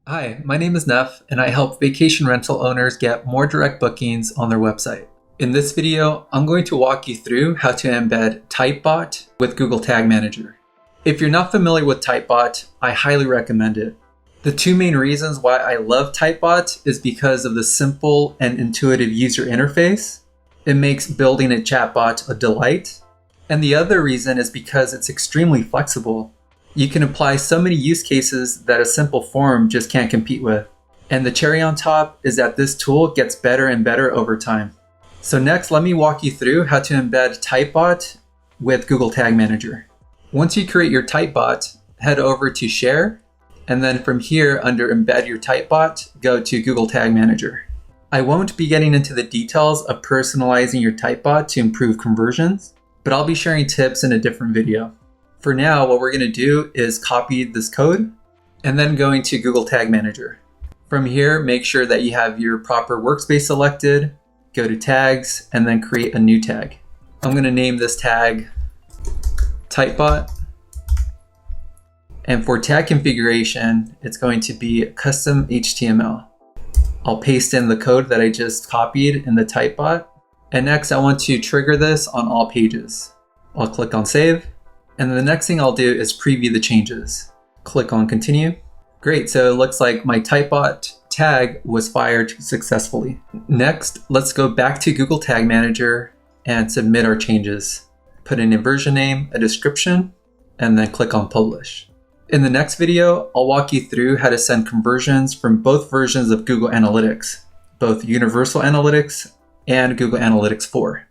Hi, my name is Neff, and I help vacation rental owners get more direct bookings on their website. In this video, I'm going to walk you through how to embed Typebot with Google Tag Manager. If you're not familiar with Typebot, I highly recommend it. The two main reasons why I love Typebot is because of the simple and intuitive user interface. It makes building a chatbot a delight. And the other reason is because it's extremely flexible. You can apply so many use cases that a simple form just can't compete with. And the cherry on top is that this tool gets better and better over time. So next, let me walk you through how to embed Typebot with Google Tag Manager. Once you create your Typebot, head over to Share, and then from here under Embed Your Typebot, go to Google Tag Manager. I won't be getting into the details of personalizing your Typebot to improve conversions, but I'll be sharing tips in a different video. For now, what we're going to do is copy this code and then go into Google Tag Manager. From here, make sure that you have your proper workspace selected, go to tags, and then create a new tag. I'm going to name this tag Typebot. And for tag configuration, it's going to be custom HTML. I'll paste in the code that I just copied in the Typebot. And next, I want to trigger this on all pages. I'll click on Save. And the next thing I'll do is preview the changes. Click on Continue. Great, so it looks like my Typebot tag was fired successfully. Next, let's go back to Google Tag Manager and submit our changes. Put in a version name, a description, and then click on Publish. In the next video, I'll walk you through how to send conversions from both versions of Google Analytics, both Universal Analytics and Google Analytics 4.